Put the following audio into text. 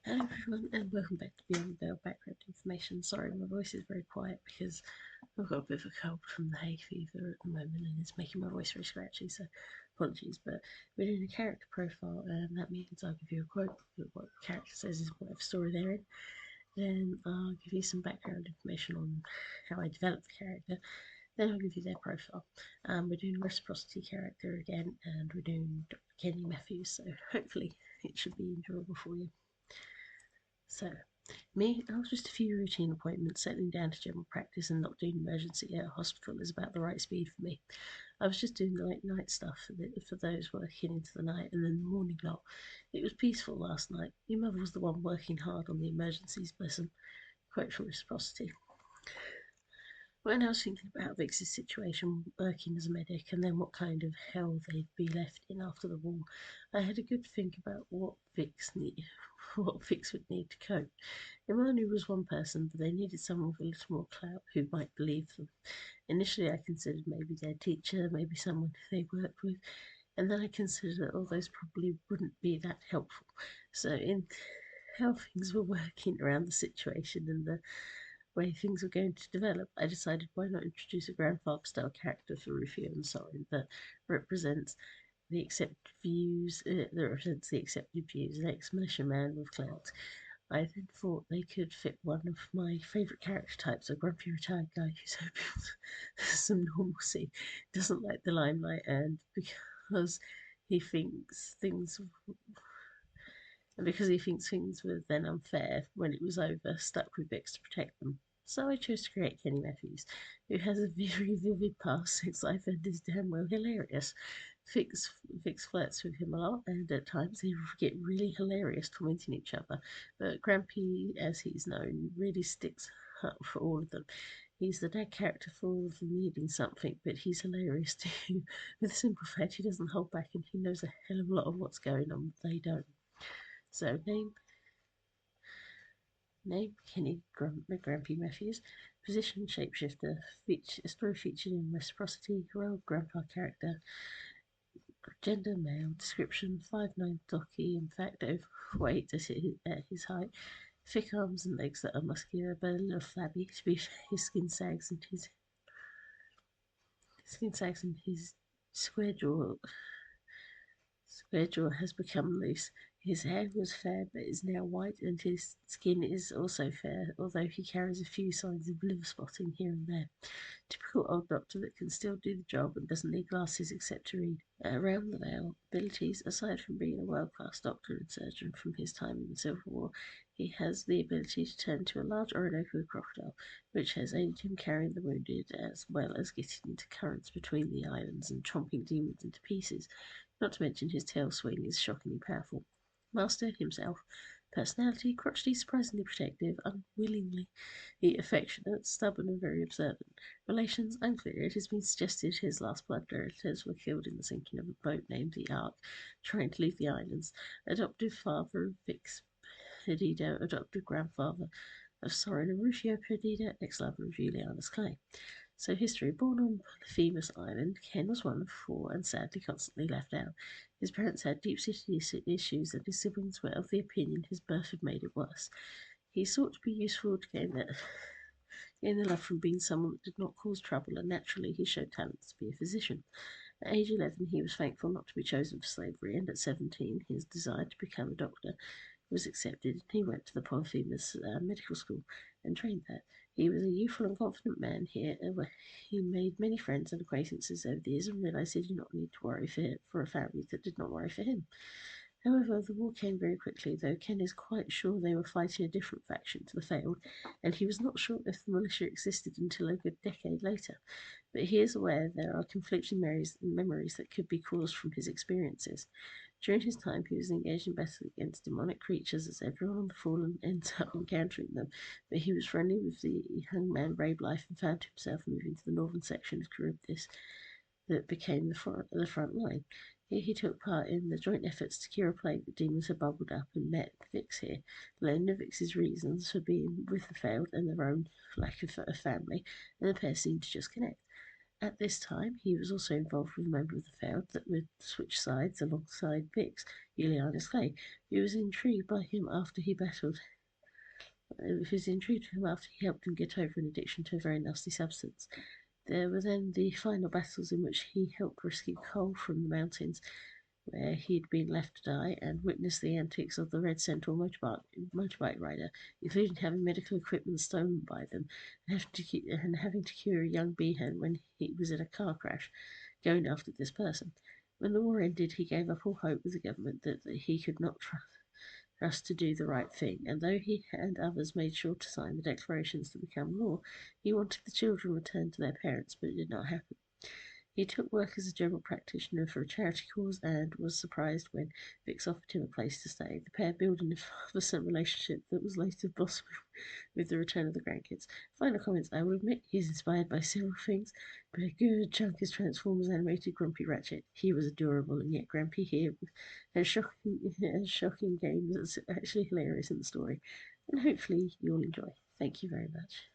Hello everyone and welcome back to Beyond the Veil background information. Sorry, my voice is very quiet because I've got a bit of a cold from the hay fever at the moment and it's making my voice very scratchy, so apologies. But we're doing a character profile and that means I'll give you a quote of what the character says is whatever story they're in. Then I'll give you some background information on how I developed the character. Then I'll give you their profile. We're doing reciprocity character again and we're doing Dr. Kenny Matthews, so hopefully it should be enjoyable for you. So, me, after just a few routine appointments, settling down to general practice and not doing emergency at a hospital is about the right speed for me. I was just doing the late night stuff for those working into the night and then the morning lot. It was peaceful last night. Your mother was the one working hard on the emergencies, bless them. Quote from Reciprocity. When I was thinking about Vix's situation working as a medic and then what kind of hell they'd be left in after the war, I had a good think about what Vix would need to cope. Imani was one person, but they needed someone with a little more clout who might believe them. Initially, I considered maybe their teacher, maybe someone they worked with, and then I considered that all those probably wouldn't be that helpful. So, in how things were working around the situation and the way things were going to develop, I decided why not introduce a grandfather style character for Rufio and Soren that represents the accepted views, an ex-militia man with clout. I then thought they could fit one of my favourite character types, a grumpy retired guy who's hoping for some normalcy, doesn't like the limelight, and he thinks things because he thinks things were then unfair when it was over, stuck with Bix to protect them. So I chose to create Kenny Matthews, who has a very vivid past since I found this damn well hilarious. Fix flirts with him a lot, and at times they get really hilarious tormenting each other. But Grampy, as he's known, really sticks up for all of them. He's the dad character for all of them needing something, but he's hilarious too. With the simple fact he doesn't hold back and he knows a hell of a lot of what's going on, but they don't. So name Kenny Grampy Matthews. Position shapeshifter. Story featured in Reciprocity. Role grandpa character. Gender male. Description 5'9" docky. In fact, overweight at his height. Thick arms and legs that are muscular but a little flabby. To be fair, his skin sags and his square jaw Square has become loose. His hair was fair but is now white, and his skin is also fair, although he carries a few signs of liver spotting here and there. Typical old doctor that can still do the job and doesn't need glasses except to read. Around the veil, abilities, aside from being a world-class doctor and surgeon from his time in the Civil War, he has the ability to turn to a large Orinoco crocodile, which has aided him carrying the wounded as well as getting into currents between the islands and chomping demons into pieces. Not to mention his tail swing is shockingly powerful. Master himself. Personality, crotchety, surprisingly protective, unwillingly affectionate, stubborn, and very observant. Relations, unclear. It has been suggested his last blood relatives were killed in the sinking of a boat named the Ark, trying to leave the islands. Adoptive father of Vix Perdido, adoptive grandfather of Soren and Rufio Perdido, ex-lover of Juliana's Clay. So history. Born on Polyphemus Island, Ken was one of four and sadly constantly left out. His parents had deep-seated issues and his siblings were of the opinion his birth had made it worse. He sought to be useful to gain the love from being someone that did not cause trouble, and naturally he showed talents to be a physician. At age 11, he was thankful not to be chosen for slavery, and at 17, his desire to become a doctor was accepted, and he went to the Polyphemus Medical School and trained there. He was a youthful and confident man here, where he made many friends and acquaintances over the years and realised he did not need to worry for a family that did not worry for him. However, the war came very quickly, though Ken is quite sure they were fighting a different faction to the failed, and he was not sure if the militia existed until a good decade later. But he is aware there are conflicting memories that could be caused from his experiences. During his time, he was engaged in battle against demonic creatures, as everyone on the Fallen ends up encountering them, but he was friendly with the young man Rabe and found himself moving to the northern section of Charybdis that became the front line. Here he took part in the joint efforts to cure a plague that demons had bubbled up and met Vix here, learning of Vix's reasons for being with the failed and their own lack of a family, and the pair seemed to just connect. At this time, he was also involved with a member of the Feld that would switch sides alongside Vix, Julianus Clay, who was intrigued by him after he battled. Who was intrigued with him after he helped him get over an addiction to a very nasty substance. There were then the final battles in which he helped rescue Cole from the mountains where he'd been left to die, and witnessed the antics of the Red Centaur motorbike rider, including having medical equipment stolen by them and having to cure a young beehive when he was in a car crash, going after this person. When the war ended, he gave up all hope with the government that he could not trust to do the right thing, and though he and others made sure to sign the declarations to become law, he wanted the children returned to their parents, but it did not happen. He took work as a general practitioner for a charity cause and was surprised when Vix offered him a place to stay, the pair building a father-son relationship that was later blossomed with the return of the grandkids. Final comments: I will admit he's inspired by several things, but a good chunk is Transformers animated Grumpy Ratchet. He was adorable, and yet Grampy here has shocking game that's actually hilarious in the story. And hopefully you'll enjoy. Thank you very much.